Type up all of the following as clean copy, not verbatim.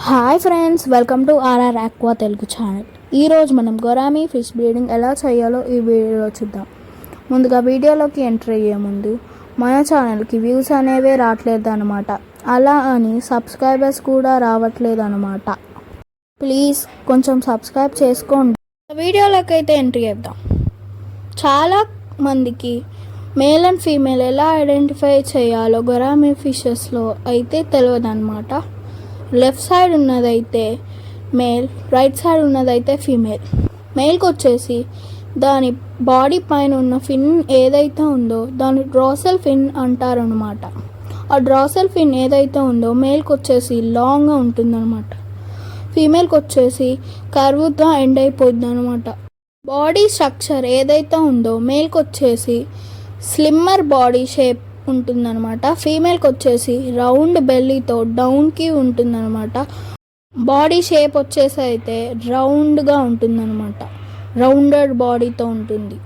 Hi friends, welcome to RR aqua Telugu channel. ఈరోజు మనం గొరామీ fish breeding ఎలా చేయాలో ఈ వీడియోలో చూద్దాం. ముందుగా వీడియోలోకి ఎంటర్ అయ్యే ముందు మన ఛానల్కి వ్యూస్ అనేవే రావట్లేదు అనమాట. అలా అని సబ్స్క్రైబర్స్ కూడా రావట్లేదు అనమాట. ప్లీజ్ కొంచెం సబ్స్క్రైబ్ చేసుకోండి. వీడియోలోకి అయితే ఎంట్రీ చేద్దాం. చాలా మందికి మేల్ అండ్ ఫీమేల్ ఎలా ఐడెంటిఫై చేయాలో గొరామీ ఫిషెస్లో అయితే తెలియదు అనమాట. లెఫ్ట్ సైడ్ ఉన్నదైతే మేల్, రైట్ సైడ్ ఉన్నదైతే ఫీమేల్. మేల్కి వచ్చేసి దాని బాడీ పైన ఉన్న ఫిన్ ఏదైతే ఉందో దాన్ని డ్రాసెల్ ఫిన్ అంటారనమాట. ఆ డ్రాసెల్ ఫిన్ ఏదైతే ఉందో మేల్కి వచ్చేసి లాంగ్గా ఉంటుందన్నమాట. ఫీమేల్కి వచ్చేసి కర్వ్గా ఎండ్ అయిపోద్ది అనమాట. బాడీ స్ట్రక్చర్ ఏదైతే ఉందో మేల్కి వచ్చేసి స్లిమ్మర్ బాడీ షేప్ ఉంటుందన్నమాట. ఫీమేల్కి వచ్చేసి రౌండ్ బెల్లీతో డౌన్కి ఉంటుందన్నమాట. బాడీ షేప్ వచ్చేసి అయితే రౌండ్గా ఉంటుందన్నమాట. రౌండెడ్ బాడీతో ఉంటుంది.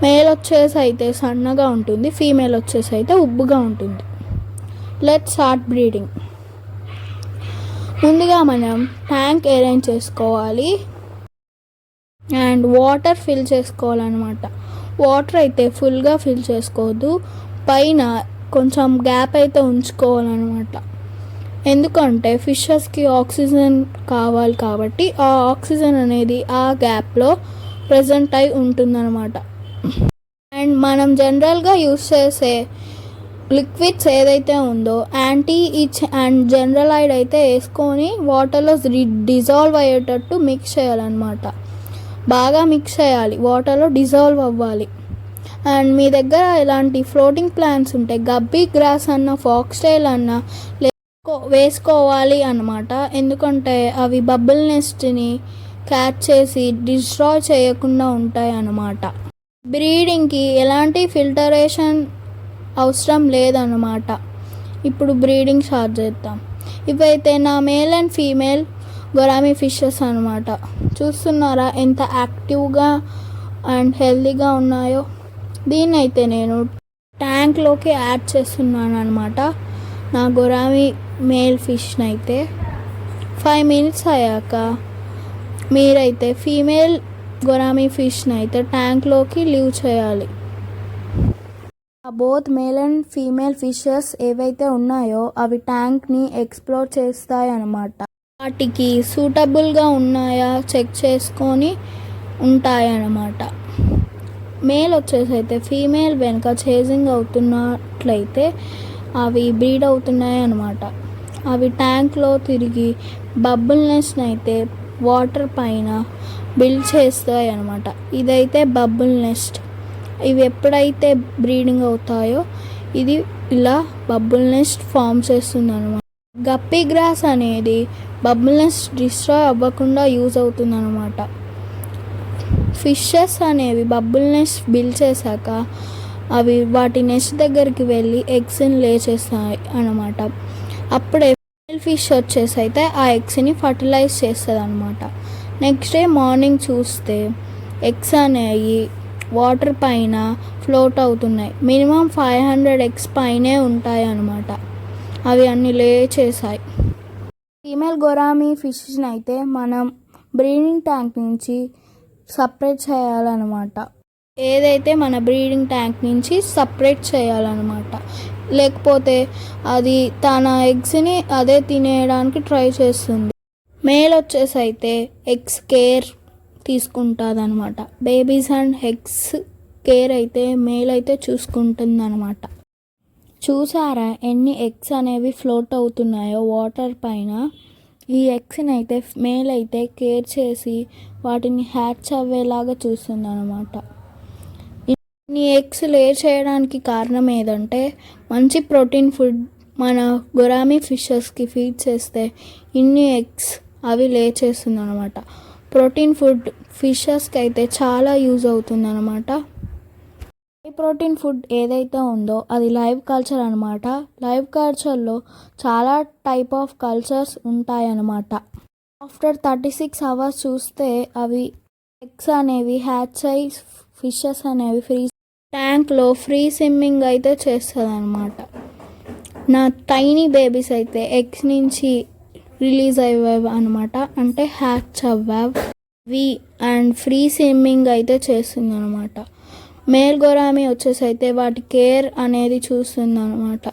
మేల్ వచ్చేసి అయితే సన్నగా ఉంటుంది, ఫీమేల్ వచ్చేసి అయితే ఉబ్బుగా ఉంటుంది. Let's start breeding. ముందుగా మనం ట్యాంక్ అరేంజ్ చేసుకోవాలి అండ్ వాటర్ ఫిల్ చేసుకోవాలన్నమాట. వాటర్ అయితే ఫుల్గా ఫిల్ చేసుకోవద్దు, పైన కొంచెం గ్యాప్ అయితే ఉంచుకోవాలన్నమాట. ఎందుకంటే ఫిషెస్కి ఆక్సిజన్ కావాలి కాబట్టి ఆ ఆక్సిజన్ అనేది ఆ గ్యాప్లో ప్రజెంట్ అయి ఉంటుందన్నమాట. అండ్ మనం జనరల్గా యూస్ చేసే లిక్విడ్స్ ఏదైతే ఉందో యాంటీ ఇచ్ అండ్ జనరలైడ్ అయితే వేసుకొని వాటర్లో డిజాల్వ్ అయ్యేటట్టు మిక్స్ చేయాలన్నమాట. బాగా మిక్స్ చేయాలి, వాటర్లో డిజాల్వ్ అవ్వాలి. అండ్ మీ దగ్గర ఇలాంటి ఫ్లోటింగ్ ప్లాంట్స్ ఉంటే గబ్బీ గ్రాస్ అన్న, ఫాక్స్టైల్ అన్న వేసుకోవాలి అన్నమాట. ఎందుకంటే అవి బబుల్ నెస్ట్ని క్యాచ్ చేసి డిస్ట్రాయ్ చేయకుండా ఉంటాయి అన్నమాట. బ్రీడింగ్కి ఎలాంటి ఫిల్టరేషన్ అవసరం లేదన్నమాట. ఇప్పుడు బ్రీడింగ్ స్టార్ట్ చేద్దాం. ఇవైతే నా మేల్ అండ్ ఫీమేల్ గొరామీ ఫిషెస్ అనమాట. చూస్తున్నారా ఎంత యాక్టివ్గా అండ్ హెల్తీగా ఉన్నాయో. దీన్ని అయితే నేను ట్యాంక్లోకి యాడ్ చేస్తున్నాను అనమాట. నా గొరామీ మేల్ ఫిష్ని అయితే 5 మినిట్స్ అయ్యాక మీరైతే ఫీమేల్ గొరామీ ఫిష్ని అయితే ట్యాంక్లోకి లీవ్ చేయాలి. Both male and female fishes ఏవైతే ఉన్నాయో అవి ట్యాంక్ని ఎక్స్ప్లోర్ చేస్తాయి అన్నమాట. వాటికి సూటబుల్గా ఉన్నాయా చెక్ చేసుకొని ఉంటాయన్నమాట. మేల్ వచ్చేసి అయితే ఫీమేల్ వెనుక చేజింగ్ అవుతున్నట్లయితే అవి బ్రీడ్ అవుతున్నాయి అన్నమాట. అవి ట్యాంక్లో తిరిగి బబుల్ నెస్ట్ని అయితే వాటర్ పైన బిల్డ్ చేస్తాయి అన్నమాట. ఇదైతే బబుల్ నెస్ట్. ఇవి ఎప్పుడైతే బ్రీడింగ్ అవుతాయో ఇది ఇలా బబుల్ నెస్ట్ ఫామ్ చేస్తుంది అనమాట. గప్పీ గ్రాస్ అనేది బబుల్ నెస్ట్ డిస్ట్రాయ్ అవ్వకుండా యూజ్ అవుతుంది అనమాట. ఫిషెస్ అనేవి బబుల్ నెస్ట్ బిల్డ్ చేశాక అవి వాటి నెస్ట్ దగ్గరికి వెళ్ళి ఎగ్స్ని లే చేస్తాయి అన్నమాట. అప్పుడే మేల్ ఫిష్ వచ్చేసి అయితే ఆ ఎగ్స్ని ఫర్టిలైజ్ చేస్తుంది అనమాట. నెక్స్ట్ డే మార్నింగ్ చూస్తే ఎగ్స్ అనేవి వాటర్ పైన ఫ్లోట్ అవుతున్నాయి. మినిమం 500 ఎగ్స్ పైనే ఉంటాయి అన్నమాట. అవి అన్నీ లే చేశాయి. ఫీమేల్ గొరామీ ఫిష్ని అయితే మనం బ్రీడింగ్ ట్యాంక్ నుంచి సపరేట్ చేయాలన్నమాట. ఏదైతే మన బ్రీడింగ్ ట్యాంక్ నుంచి సపరేట్ చేయాలన్నమాట. లేకపోతే అది తన ఎగ్స్ని అదే తినేయడానికి ట్రై చేస్తుంది. మేల్ వచ్చేసి అయితే ఎగ్స్ కేర్ తీసుకుంటుంది అనమాట. బేబీస్ అండ్ ఎగ్స్ కేర్ అయితే మేల్ అయితే చూసుకుంటుంది అనమాట. చూసారా ఎన్ని ఎగ్స్ అనేవి ఫ్లోట్ అవుతున్నాయో వాటర్ పైన. ఈ ఎగ్స్ని అయితే మేల్ అయితే కేర్ చేసి వాటిని హ్యాచ్ అవ్వేలాగా చూస్తుంది అనమాట. ఈ ఎగ్స్ లే చేయడానికి కారణం ఏదంటే మంచి ప్రోటీన్ ఫుడ్ మన గొరామీ ఫిషెస్కి ఫీడ్ చేస్తే ఇన్ని ఎగ్స్ అవి లే చేస్తుంది అనమాట. ప్రోటీన్ ఫుడ్ ఫిషెస్కి అయితే చాలా యూజ్ అవుతుంది అనమాట. హై ప్రోటీన్ ఫుడ్ ఏదైతే ఉందో అది లైవ్ కల్చర్ అనమాట. లైవ్ కల్చర్లో చాలా టైప్ ఆఫ్ కల్చర్స్ ఉంటాయన్నమాట. ఆఫ్టర్ 36 అవర్స్ చూస్తే అవి ఎగ్స్ అనేవి హ్యాచ్ అయ్యి ఫిషెస్ అనేవి ట్యాంక్లో ఫ్రీ స్విమ్మింగ్ అయితే చేస్తుంది అనమాట. నా టైనీ బేబీస్ అయితే ఎగ్స్ నుంచి రిలీజ్ అయ్యేవి అనమాట, అంటే హ్యాచ్ అవ్వవి అండ్ ఫ్రీ స్విమ్మింగ్ అయితే చేస్తుంది అనమాట. మేల్ గోరామి వచ్చేసి అయితే వాటి కేర్ అనేది చూస్తుంది అనమాట.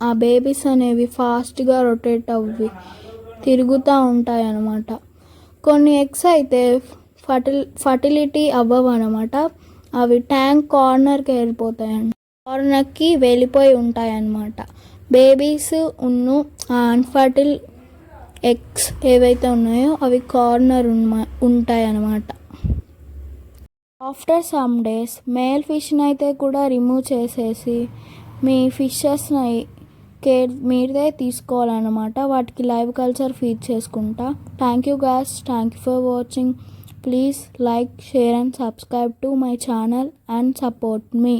ఆ బేబీస్ అనేవి ఫాస్ట్గా రొటేట్ అవ్వి తిరుగుతూ ఉంటాయి అన్నమాట. కొన్ని ఎగ్స్ అయితే ఫర్టిలిటీ అవ్వవు అనమాట, అవి ట్యాంక్ కార్నర్కి వెళ్ళిపోయి ఉంటాయి అన్నమాట. బేబీస్ అన్ఫర్టిల్ ఎగ్స్ ఏవైతే ఉన్నాయో అవి కార్నర్ ఉంటాయి అన్నమాట. ఆఫ్టర్ సమ్ డేస్ మేల్ ఫిష్ని అయితే కూడా రిమూవ్ చేసేసి మీ ఫిషెస్ని కేర్ మీరే తీసుకోవాలన్నమాట. వాటికి లైవ్ కల్చర్ ఫీడ్ చేసుకుంటా. Thank you guys, thank you for watching. Please like, share and subscribe to my channel and support me.